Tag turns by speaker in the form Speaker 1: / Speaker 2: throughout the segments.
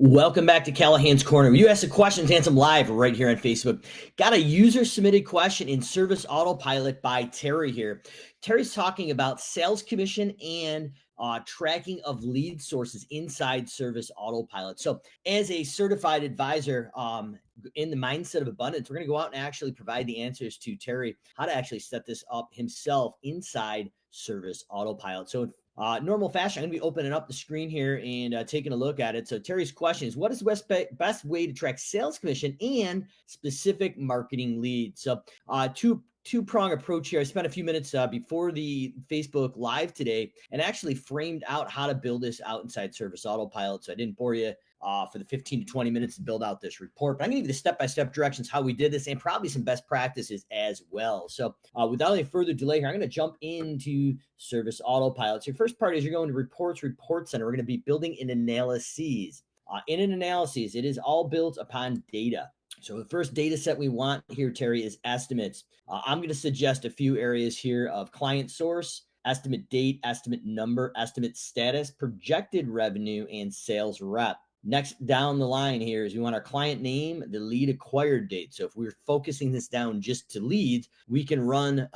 Speaker 1: Welcome back to Callahan's Corner. You ask the questions, answer them live right here on Facebook. Got a user submitted question in Service Autopilot by Terry here. Terry's talking about sales commission and tracking of lead sources inside Service Autopilot. So, as a certified advisor in the mindset of abundance, we're going to go out and actually provide the answers to Terry how to actually set this up himself inside Service Autopilot. So, normal fashion, I'm going to be opening up the screen here and taking a look at it. So Terry's question is, what is the best way to track sales commission and specific marketing leads? So two-prong approach here. I spent a few minutes before the Facebook Live today and actually framed out how to build this out inside Service Autopilot. So I didn't bore you for the 15 to 20 minutes to build out this report. But I'm going to give you the step-by-step directions how we did this and probably some best practices as well. So without any further delay here, I'm going to jump into Service Autopilot. So your first part is you're going to Reports, Report Center. We're going to be building an analyses. In an analysis, it is all built upon data. So the first data set we want here, Terry, is estimates. I'm going to suggest a few areas here of client source, estimate date, estimate number, estimate status, projected revenue, and sales rep. Next down the line here is we want our client name, the lead acquired date. So if we're focusing this down just to leads, we can run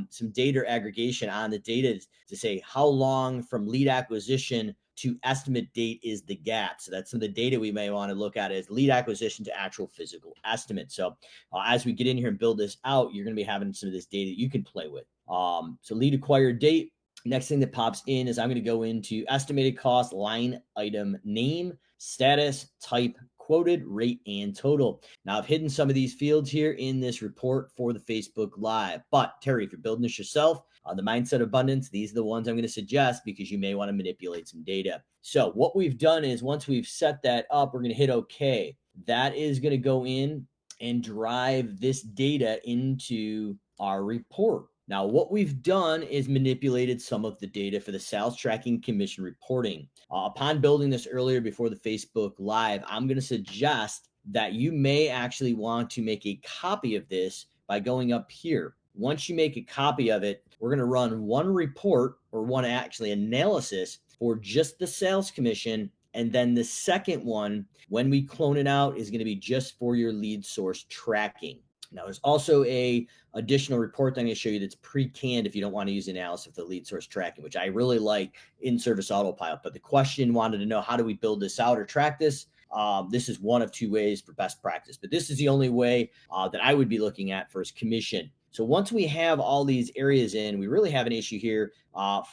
Speaker 1: some data aggregation on the data to say how long from lead acquisition to estimate date is the gap. So that's some of the data we may want to look at is lead acquisition to actual physical estimate. So as we get in here and build this out, you're going to be having some of this data you can play with. So lead acquired date. Next thing that pops in is I'm going to go into estimated cost, line item name, status, type, quoted, rate, and total. Now, I've hidden some of these fields here in this report for the Facebook Live. But, Terry, if you're building this yourself, the Mindset Abundance, these are the ones I'm going to suggest because you may want to manipulate some data. So what we've done is once we've set that up, we're going to hit OK. That is going to go in and drive this data into our report. Now, what we've done is manipulated some of the data for the sales tracking commission reporting. Upon building this earlier before the Facebook Live, I'm going to suggest that you may actually want to make a copy of this by going up here. Once you make a copy of it, we're going to run one report or one actually analysis for just the sales commission. And then the second one, when we clone it out, is going to be just for your lead source tracking. Now, there's also a additional report that I'm going to show you that's pre-canned if you don't want to use analysis of the lead source tracking, which I really like in Service Autopilot. But the question wanted to know, how do we build this out or track this? This is one of two ways for best practice, but this is the only way that I would be looking at for commission. So once we have all these areas in, we really have an issue here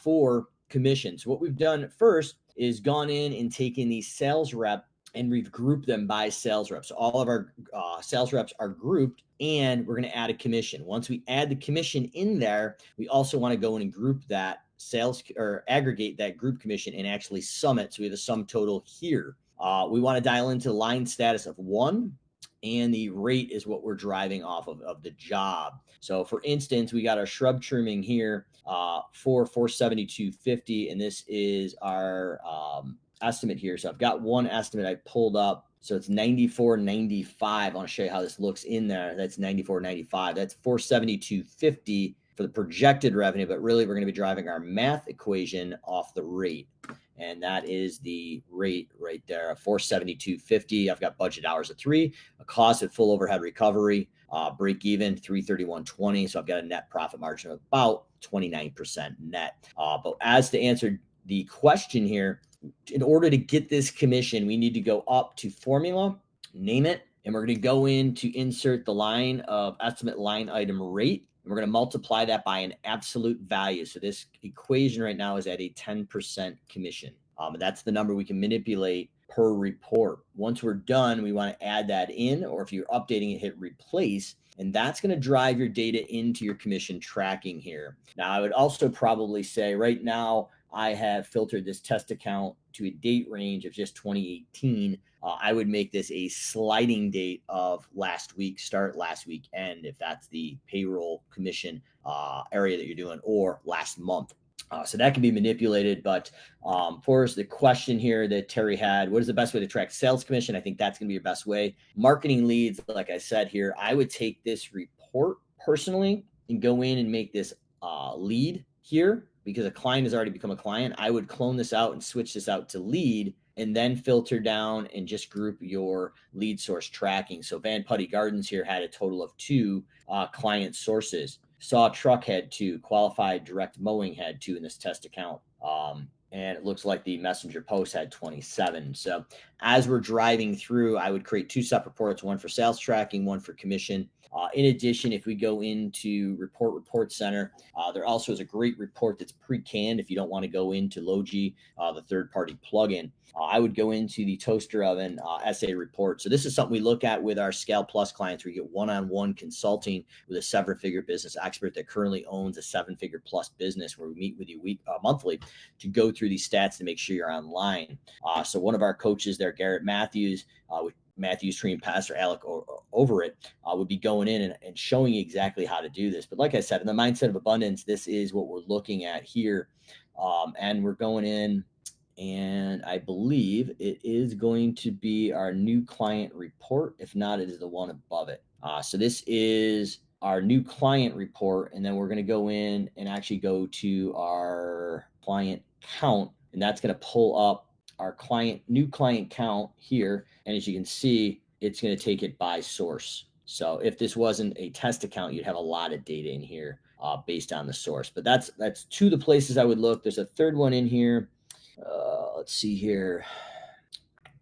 Speaker 1: for commission. So what we've done first is gone in and taken the sales rep and we've grouped them by sales reps. So all of our sales reps are grouped and we're going to add a commission. Once we add the commission in there, we also want to go in and group that sales or aggregate that group commission and actually sum it. So we have a sum total here. We want to dial into line status of 1 and the rate is what we're driving off of the job. So for instance, we got our shrub trimming here for $472.50 and this is our estimate here. So I've got one estimate I pulled up. So it's $94.95. I want to show you how this looks in there. That's $94.95. That's $472.50 for the projected revenue, but really we're going to be driving our math equation off the rate. And that is the rate right there of $472.50. I've got budget hours of 3, a cost of full overhead recovery, break even $331.20. So I've got a net profit margin of about 29% net. But as to answer the question here, in order to get this commission, we need to go up to formula, name it, and we're going to go in to insert the line of estimate line item rate. And we're going to multiply that by an absolute value. So this equation right now is at a 10% commission. And that's the number we can manipulate per report. Once we're done, we want to add that in, or if you're updating it, hit replace. And that's going to drive your data into your commission tracking here. Now, I would also probably say right now, I have filtered this test account to a date range of just 2018. I would make this a sliding date of last week start, last week end, if that's the payroll commission area that you're doing, or last month. So that can be manipulated. But for the question here that Terry had, what is the best way to track sales commission? I think that's going to be your best way. Marketing leads, like I said here, I would take this report personally and go in and make this lead here because a client has already become a client. I would clone this out and switch this out to lead and then filter down and just group your lead source tracking. So Van Putty Gardens here had a total of 2 client sources. Saw Truck had 2, Qualified Direct Mowing had 2 in this test account. And it looks like the Messenger Post had 27. So as we're driving through, I would create 2 separate reports, one for sales tracking, one for commission. In addition, if we go into report center, there also is a great report that's pre-canned if you don't want to go into Logi, the third-party plugin. I would go into the toaster oven SA report. So this is something we look at with our Scale Plus clients, where you get one-on-one consulting with a 7-figure business expert that currently owns a 7-figure plus business, where we meet with you monthly to go through these stats to make sure you're online. So one of our coaches there, Garrett Matthews, with Matthews Tree and Pastor Alec over it, would be going in and showing you exactly how to do this. But like I said, in the mindset of abundance, this is what we're looking at here. And we're going in, and I believe it is going to be our new client report. If not, it is the one above it. So this is our new client report. And then we're going to go in and actually go to our client count. And that's going to pull up our new client count here. And as you can see, it's going to take it by source. So if this wasn't a test account, you'd have a lot of data in here based on the source. But that's 2 of the places I would look. There's a third one in here. Let's see here.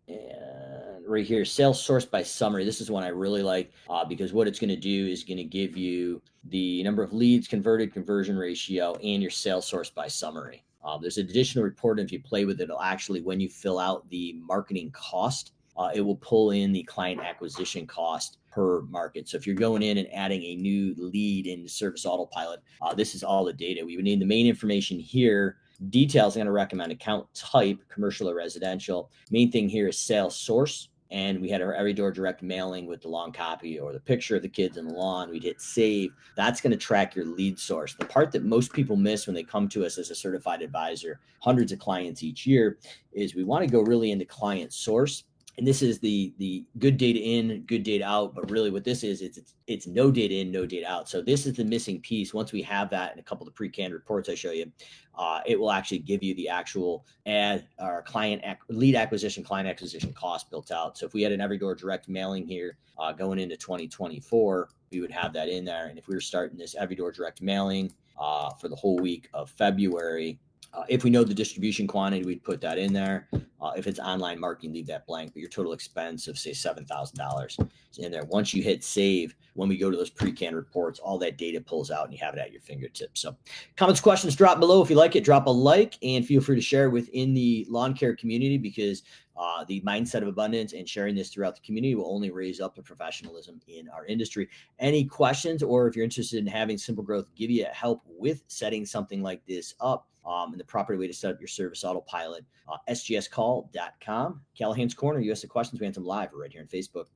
Speaker 1: And right here, sales source by summary. This is one I really like because what it's going to do is going to give you the number of leads converted, conversion ratio, and your sales source by summary. There's an additional report, and if you play with it, it'll actually, when you fill out the marketing cost, it will pull in the client acquisition cost per market. So if you're going in and adding a new lead in Service Autopilot, this is all the data. We would need the main information here. Details, I'm going to recommend account type, commercial or residential. Main thing here is sales source. And we had our every door direct mailing with the long copy or the picture of the kids in the lawn. We'd hit save. That's going to track your lead source. The part that most people miss when they come to us as a certified advisor, hundreds of clients each year, is we want to go really into client source. And this is the good data in, good data out. But really what this is, it's no data in, no data out. So this is the missing piece. Once we have that in a couple of the pre-canned reports I show you, it will actually give you the actual lead acquisition, client acquisition cost built out. So if we had an every door direct mailing here going into 2024, we would have that in there. And if we were starting this every door direct mailing for the whole week of February, if we know the distribution quantity, we'd put that in there. If it's online marketing, leave that blank. But your total expense of, say, $7,000 is in there. Once you hit save, when we go to those pre-canned reports, all that data pulls out and you have it at your fingertips. So comments, questions, drop below. If you like it, drop a like, and feel free to share within the lawn care community, because the mindset of abundance and sharing this throughout the community will only raise up the professionalism in our industry. Any questions, or if you're interested in having SimpleGrowth give you help with setting something like this up, and the proper way to set up your Service Autopilot, sgscall.com. Callahan's Corner, you ask the questions, we answer them live right here on Facebook.